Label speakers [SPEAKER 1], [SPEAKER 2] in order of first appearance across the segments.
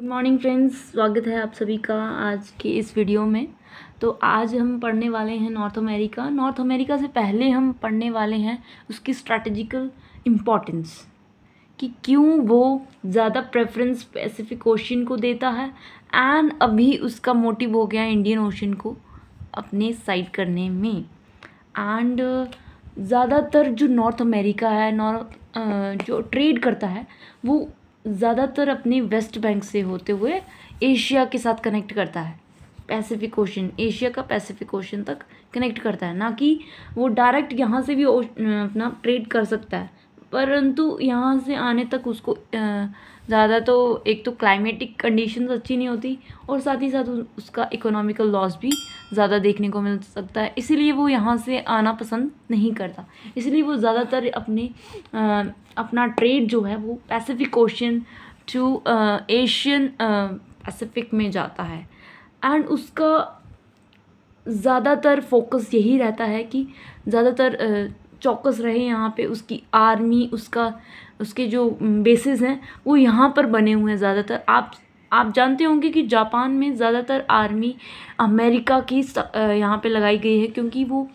[SPEAKER 1] Good morning friends, स्वागत है आप सभी का आज के इस वीडियो में। तो आज हम पढ़ने वाले हैं नॉर्थ अमेरिका से पहले हम पढ़ने वाले हैं उसकी स्ट्रैटेजिकल इम्पोर्टेंस कि क्यों वो ज़्यादा प्रेफरेंस पैसिफिक ओशन को देता है एंड अभी उसका मोटिव हो गया इंडियन ओशन को अपने साइड करने में। एंड ज़्यादातर जो नॉर्थ अमेरिका है जो ट्रेड करता है वो ज़्यादातर अपने वेस्ट बैंक से होते हुए एशिया के साथ कनेक्ट करता है। पैसिफिक ओशन, एशिया का पैसिफिक ओशन तक कनेक्ट करता है, ना कि वो डायरेक्ट यहाँ से भी अपना ट्रेड कर सकता है, परंतु यहाँ से आने तक उसको ज़्यादा तो एक तो क्लाइमेटिक कंडीशंस अच्छी नहीं होती और साथ ही साथ उसका इकोनॉमिकल लॉस भी ज़्यादा देखने को मिल सकता है। इसीलिए वो यहाँ से आना पसंद नहीं करता। इसलिए वो ज़्यादातर अपना ट्रेड जो है वो Pacific Ocean to Asian Pacific में जाता है। एंड उसका ज़्यादातर फोकस यही रहता है कि ज़्यादातर चौकस रहे यहाँ पे। उसकी आर्मी, उसके जो बेसिस हैं वो यहाँ पर बने हुए हैं ज़्यादातर। आप जानते होंगे कि जापान में ज़्यादातर आर्मी अमेरिका की यहाँ पे लगाई गई है, क्योंकि वो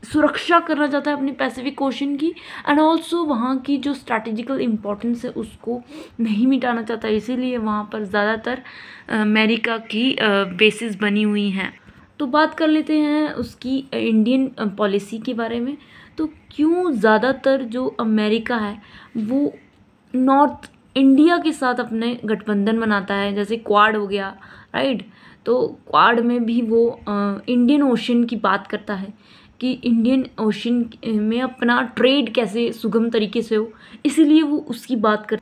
[SPEAKER 1] सुरक्षा करना चाहता है अपने पैसिफिक ओशन की एंड ऑल्सो वहाँ की जो स्ट्रैटेजिकल इम्पोर्टेंस है उसको नहीं मिटाना चाहता। इसीलिए वहाँ पर ज़्यादातर अमेरिका की बेसिस बनी हुई हैं। तो बात कर लेते हैं उसकी इंडियन पॉलिसी के बारे में। तो क्यों ज़्यादातर जो अमेरिका है वो नॉर्थ इंडिया के साथ अपने गठबंधन बनाता है, जैसे क्वाड हो गया, राइट। तो क्वाड में भी वो इंडियन ओशन की बात करता है कि इंडियन ओशन में अपना ट्रेड कैसे सुगम तरीके से हो, इसीलिए वो उसकी बात कर।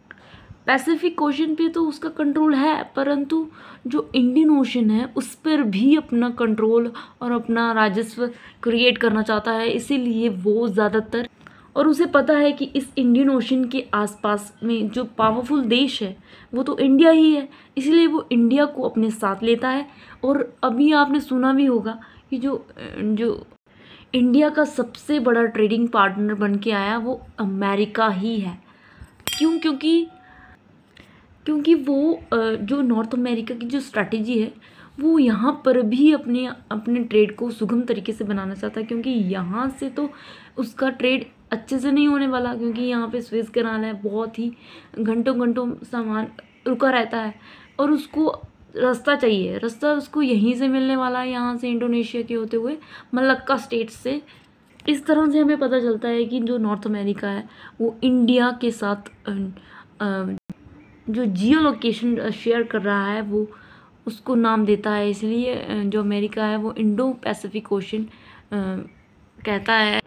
[SPEAKER 1] पैसिफिक ओशन पे तो उसका कंट्रोल है, परंतु जो इंडियन ओशन है उस पर भी अपना कंट्रोल और अपना राजस्व क्रिएट करना चाहता है। इसीलिए वो ज़्यादातर, और उसे पता है कि इस इंडियन ओशन के आसपास में जो पावरफुल देश है वो तो इंडिया ही है, इसलिए वो इंडिया को अपने साथ लेता है। और अभी आपने सुना भी होगा कि जो इंडिया का सबसे बड़ा ट्रेडिंग पार्टनर बन के आया वो अमेरिका ही है। क्यों? क्योंकि वो जो नॉर्थ अमेरिका की जो स्ट्रैटेजी है वो यहाँ पर भी अपने ट्रेड को सुगम तरीके से बनाना चाहता है, क्योंकि यहाँ से तो उसका ट्रेड अच्छे से नहीं होने वाला, क्योंकि यहाँ पे स्वेज कैनाल है, बहुत ही घंटों घंटों सामान रुका रहता है और उसको रास्ता चाहिए। रास्ता उसको यहीं से मिलने वाला है, यहाँ से इंडोनेशिया के होते हुए मलक्का स्टेट से। इस तरह से हमें पता चलता है कि जो नॉर्थ अमेरिका है वो इंडिया के साथ जो जियो लोकेशन शेयर कर रहा है वो उसको नाम देता है। इसलिए जो अमेरिका है वो इंडो पैसिफिक ओशन कहता है।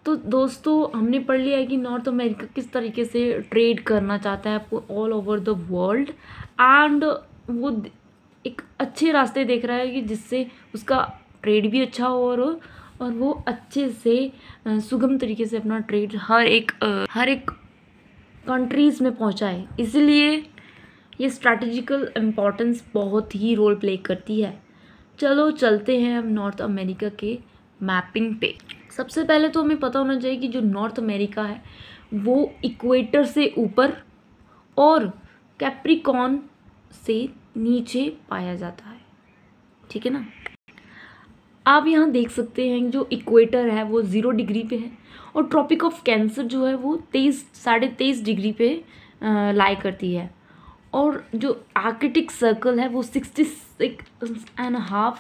[SPEAKER 1] तो दोस्तों, हमने पढ़ लिया है कि नॉर्थ अमेरिका किस तरीके से ट्रेड करना चाहता है all over the world, and वो एक अच्छे रास्ते देख रहा है कि जिससे उसका ट्रेड भी अच्छा हो और वो अच्छे से सुगम तरीके से अपना ट्रेड हर एक कंट्रीज़ में पहुंचाए। इसलिए ये स्ट्रैटेजिकल इम्पोर्टेंस बहुत ही रोल प्ले करती है। चलो चलते हैं अब नॉर्थ अमेरिका के मैपिंग पे। सबसे पहले तो हमें पता होना चाहिए कि जो नॉर्थ अमेरिका है वो इक्वेटर से ऊपर और कैप्रिकॉर्न से नीचे पाया जाता है, ठीक है ना। आप यहाँ देख सकते हैं जो इक्वेटर है वो 0 डिग्री पे है और ट्रॉपिक ऑफ कैंसर जो है वो 23.5 डिग्री पे लाई करती है, और जो आर्कटिक सर्कल है वो 66.5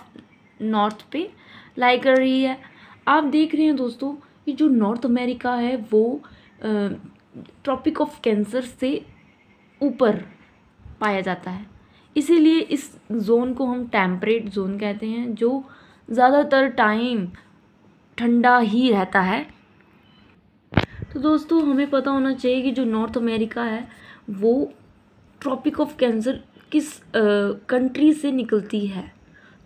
[SPEAKER 1] नॉर्थ पे लाई कर रही है। आप देख रहे हैं दोस्तों कि जो नॉर्थ अमेरिका है वो ट्रॉपिक ऑफ कैंसर से ऊपर पाया जाता है, इसीलिए इस जोन को हम टेम्परेट जोन कहते हैं, जो ज़्यादातर टाइम ठंडा ही रहता है। तो दोस्तों, हमें पता होना चाहिए कि जो नॉर्थ अमेरिका है वो ट्रॉपिक ऑफ कैंसर किस कंट्री से निकलती है।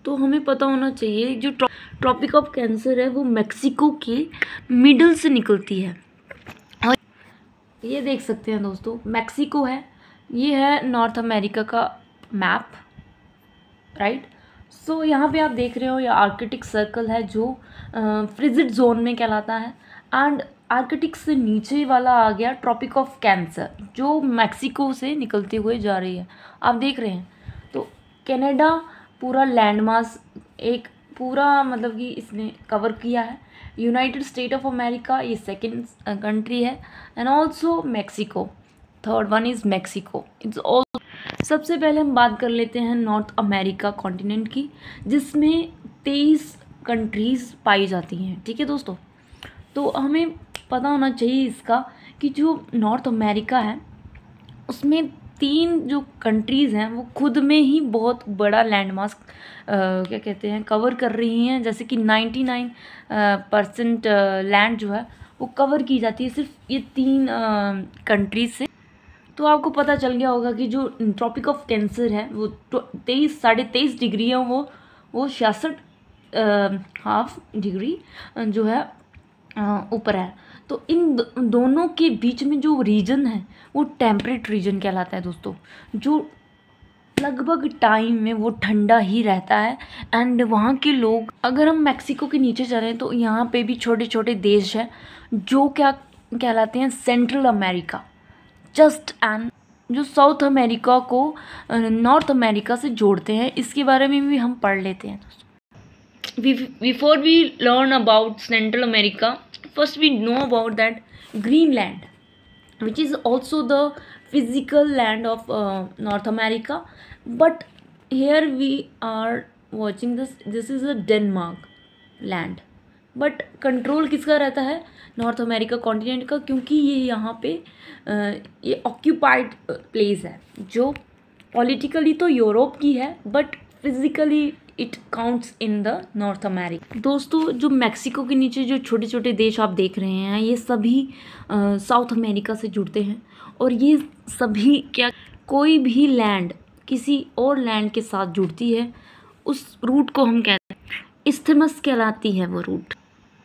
[SPEAKER 1] तो हमें पता होना चाहिए जो ट्रॉपिक ऑफ कैंसर है वो मेक्सिको के मिडल से निकलती है। और ये देख सकते हैं दोस्तों, मेक्सिको है, ये है नॉर्थ अमेरिका का मैप, राइट। सो यहाँ पे आप देख रहे हो ये आर्कटिक सर्कल है जो फ्रिजिड जोन में कहलाता है, एंड आर्कटिक से नीचे वाला आ गया ट्रॉपिक ऑफ कैंसर, जो मैक्सिको से निकलते हुए जा रही है, आप देख रहे हैं। तो कनाडा पूरा लैंड मास एक पूरा मतलब कि इसने कवर किया है। यूनाइटेड स्टेट ऑफ अमेरिका ये सेकंड कंट्री है, and also Mexico, third one is Mexico. It's all सबसे पहले हम बात कर लेते हैं नॉर्थ अमेरिका कॉन्टिनेंट की, जिसमें 23 कंट्रीज़ पाई जाती हैं। ठीक है दोस्तों, तो हमें पता होना चाहिए इसका कि जो नॉर्थ अमेरिका है उसमें 3 जो कंट्रीज़ हैं वो खुद में ही बहुत बड़ा लैंड मास क्या कहते हैं कवर कर रही हैं। जैसे कि 99% लैंड जो है वो कवर की जाती है सिर्फ ये 3 कंट्रीज से। तो आपको पता चल गया होगा कि जो ट्रॉपिक ऑफ कैंसर है वो 23 डिग्री है, वो 66 हाफ डिग्री जो है ऊपर है। तो इन दोनों के बीच में जो रीजन है वो टेम्परेट रीजन कहलाता है दोस्तों, जो लगभग टाइम में वो ठंडा ही रहता है। एंड वहाँ के लोग, अगर हम मैक्सिको के नीचे चलें तो यहाँ पे भी छोटे छोटे देश हैं जो क्या कहलाते हैं सेंट्रल अमेरिका, जस्ट एंड जो साउथ अमेरिका को नॉर्थ अमेरिका से जोड़ते हैं। इसके बारे में भी हम पढ़ लेते हैं दोस्तों। Before we learn about Central America, first we know about that Greenland, which is also the physical land of North America. But here we are watching this. This is a Denmark land. But control किसका रहता है? North America continent का, क्योंकि ये यहाँ पे ये occupied place है, जो पॉलिटिकली तो यूरोप की है but physically it counts in the north America. दोस्तों, जो मैक्सिको के नीचे जो छोटे छोटे देश आप देख रहे हैं ये सभी साउथ अमेरिका से जुड़ते हैं। और ये सभी क्या, कोई भी लैंड किसी और लैंड के साथ जुड़ती है उस रूट को हम कहते हैं इस्थमस कहलाती है वो रूट।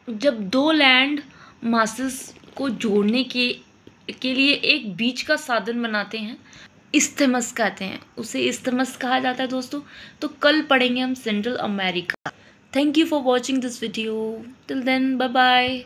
[SPEAKER 1] जब 2 लैंड मासेस को जोड़ने के लिए एक बीच का साधन बनाते हैं, इस्थमस कहते हैं, उसे इस्थमस कहा जाता है दोस्तों। तो कल पढ़ेंगे हम Central America. Thank you for watching this video. Till then, bye bye.